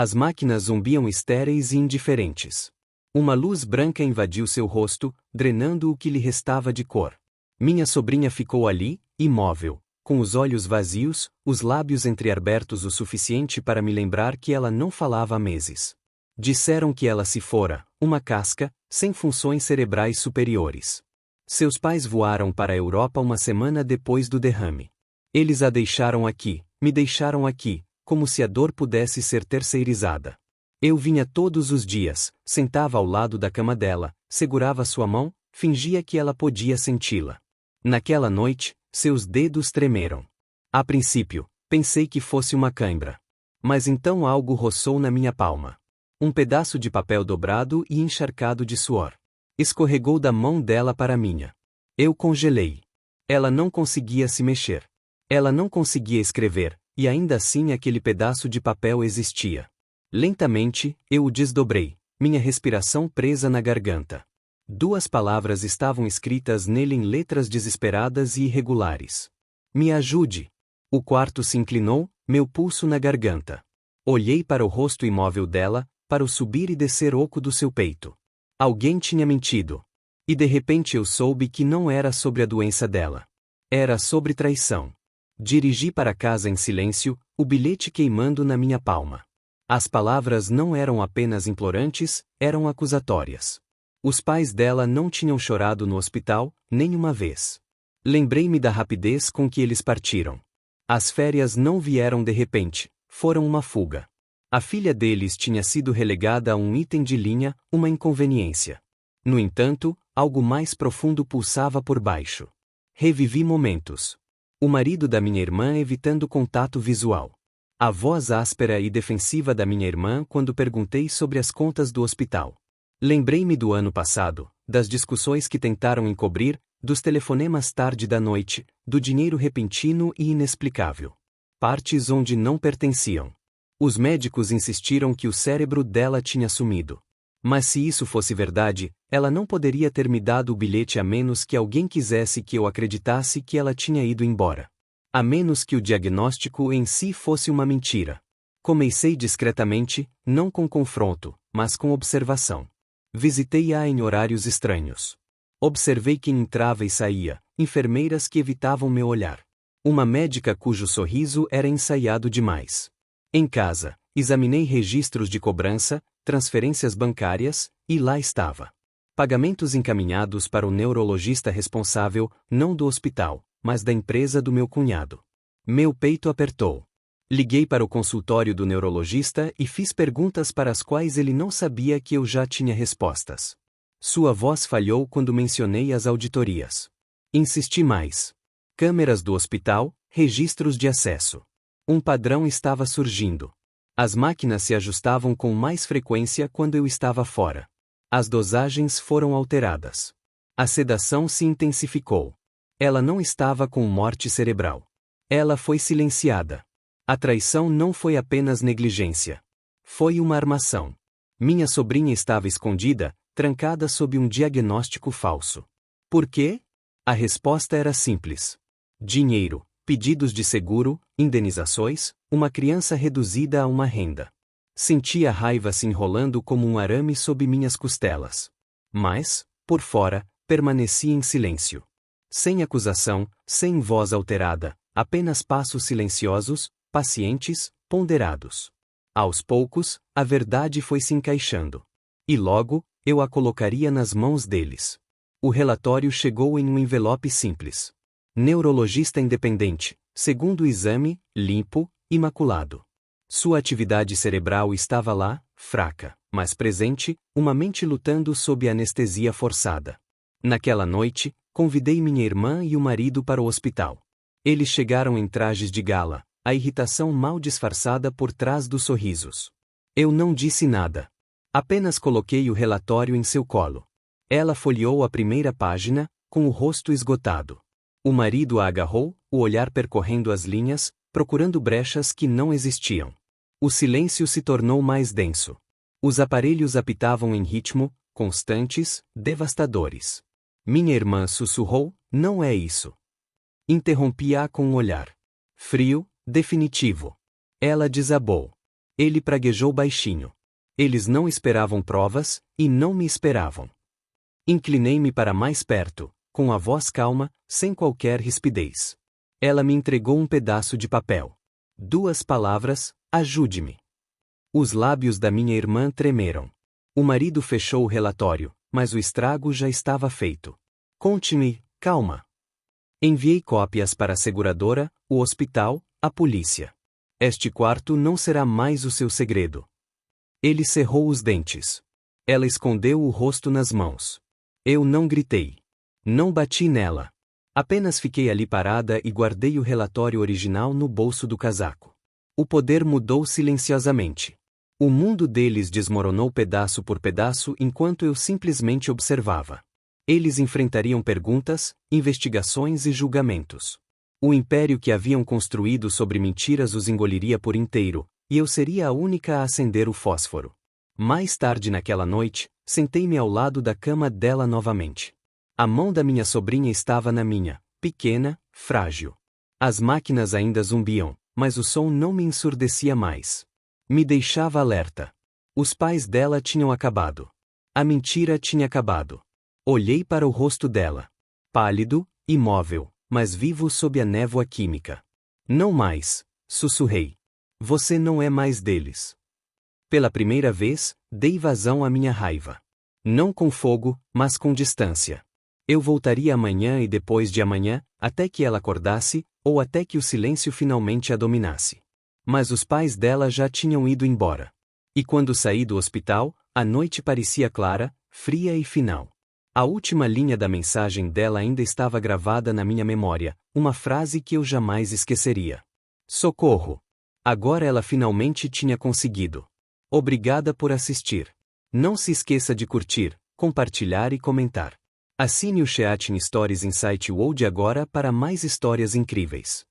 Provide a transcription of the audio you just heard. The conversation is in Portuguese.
As máquinas zumbiam estéreis e indiferentes. Uma luz branca invadiu seu rosto, drenando o que lhe restava de cor. Minha sobrinha ficou ali, imóvel, com os olhos vazios, os lábios entreabertos o suficiente para me lembrar que ela não falava há meses. Disseram que ela se fora, uma casca, sem funções cerebrais superiores. Seus pais voaram para a Europa uma semana depois do derrame. Eles a deixaram aqui, me deixaram aqui, como se a dor pudesse ser terceirizada. Eu vinha todos os dias, sentava ao lado da cama dela, segurava sua mão, fingia que ela podia senti-la. Naquela noite, seus dedos tremeram. A princípio, pensei que fosse uma cãibra. Mas então algo roçou na minha palma. Um pedaço de papel dobrado e encharcado de suor. Escorregou da mão dela para a minha. Eu congelei. Ela não conseguia se mexer. Ela não conseguia escrever, e ainda assim aquele pedaço de papel existia. Lentamente, eu o desdobrei, minha respiração presa na garganta. 2 palavras estavam escritas nele em letras desesperadas e irregulares. Me ajude. O quarto se inclinou, meu pulso na garganta. Olhei para o rosto imóvel dela, para o subir e descer oco do seu peito. Alguém tinha mentido. E de repente eu soube que não era sobre a doença dela. Era sobre traição. Dirigi para casa em silêncio, o bilhete queimando na minha palma. As palavras não eram apenas implorantes, eram acusatórias. Os pais dela não tinham chorado no hospital, nem uma vez. Lembrei-me da rapidez com que eles partiram. As férias não vieram de repente, foram uma fuga. A filha deles tinha sido relegada a um item de linha, uma inconveniência. No entanto, algo mais profundo pulsava por baixo. Revivi momentos. O marido da minha irmã evitando contato visual. A voz áspera e defensiva da minha irmã quando perguntei sobre as contas do hospital. Lembrei-me do ano passado, das discussões que tentaram encobrir, dos telefonemas tarde da noite, do dinheiro repentino e inexplicável. Partes onde não pertenciam. Os médicos insistiram que o cérebro dela tinha sumido. Mas se isso fosse verdade, ela não poderia ter me dado o bilhete a menos que alguém quisesse que eu acreditasse que ela tinha ido embora. A menos que o diagnóstico em si fosse uma mentira. Comecei discretamente, não com confronto, mas com observação. Visitei-a em horários estranhos. Observei quem entrava e saía, enfermeiras que evitavam meu olhar. Uma médica cujo sorriso era ensaiado demais. Em casa, examinei registros de cobrança, transferências bancárias, e lá estava. Pagamentos encaminhados para o neurologista responsável, não do hospital, mas da empresa do meu cunhado. Meu peito apertou. Liguei para o consultório do neurologista e fiz perguntas para as quais ele não sabia que eu já tinha respostas. Sua voz falhou quando mencionei as auditorias. Insisti mais. Câmeras do hospital, registros de acesso. Um padrão estava surgindo. As máquinas se ajustavam com mais frequência quando eu estava fora. As dosagens foram alteradas. A sedação se intensificou. Ela não estava com morte cerebral. Ela foi silenciada. A traição não foi apenas negligência. Foi uma armação. Minha sobrinha estava escondida, trancada sob um diagnóstico falso. Por quê? A resposta era simples. Dinheiro, pedidos de seguro, indenizações, uma criança reduzida a uma renda. Sentia a raiva se enrolando como um arame sob minhas costelas. Mas, por fora, permaneci em silêncio. Sem acusação, sem voz alterada, apenas passos silenciosos, pacientes, ponderados. Aos poucos, a verdade foi se encaixando. E logo, eu a colocaria nas mãos deles. O relatório chegou em um envelope simples. Neurologista independente, segundo o exame, limpo, imaculado. Sua atividade cerebral estava lá, fraca, mas presente, uma mente lutando sob anestesia forçada. Naquela noite, convidei minha irmã e o marido para o hospital. Eles chegaram em trajes de gala, a irritação mal disfarçada por trás dos sorrisos. Eu não disse nada. Apenas coloquei o relatório em seu colo. Ela folheou a primeira página, com o rosto esgotado. O marido a agarrou, o olhar percorrendo as linhas, procurando brechas que não existiam. O silêncio se tornou mais denso. Os aparelhos apitavam em ritmo, constantes, devastadores. Minha irmã sussurrou, não é isso. Interrompi-a com um olhar. Frio, definitivo. Ela desabou. Ele praguejou baixinho. Eles não esperavam provas, e não me esperavam. Inclinei-me para mais perto, com a voz calma, sem qualquer rispidez. Ela me entregou um pedaço de papel. 2 palavras: ajude-me. Os lábios da minha irmã tremeram. O marido fechou o relatório, mas o estrago já estava feito. Conte-me, calma. Enviei cópias para a seguradora, o hospital, a polícia. Este quarto não será mais o seu segredo. Ele cerrou os dentes. Ela escondeu o rosto nas mãos. Eu não gritei. Não bati nela. Apenas fiquei ali parada e guardei o relatório original no bolso do casaco. O poder mudou silenciosamente. O mundo deles desmoronou pedaço por pedaço enquanto eu simplesmente observava. Eles enfrentariam perguntas, investigações e julgamentos. O império que haviam construído sobre mentiras os engoliria por inteiro, e eu seria a única a acender o fósforo. Mais tarde naquela noite, sentei-me ao lado da cama dela novamente. A mão da minha sobrinha estava na minha, pequena, frágil. As máquinas ainda zumbiam, mas o som não me ensurdecia mais. Me deixava alerta. Os pais dela tinham acabado. A mentira tinha acabado. Olhei para o rosto dela. Pálido, imóvel, mas vivo sob a névoa química. Não mais, sussurrei. Você não é mais deles. Pela primeira vez, dei vazão à minha raiva. Não com fogo, mas com distância. Eu voltaria amanhã e depois de amanhã, até que ela acordasse, ou até que o silêncio finalmente a dominasse. Mas os pais dela já tinham ido embora. E quando saí do hospital, a noite parecia clara, fria e final. A última linha da mensagem dela ainda estava gravada na minha memória, uma frase que eu jamais esqueceria. Socorro! Agora ela finalmente tinha conseguido. Obrigada por assistir. Não se esqueça de curtir, compartilhar e comentar. Assine o Sheatin Stories Insight World agora para mais histórias incríveis.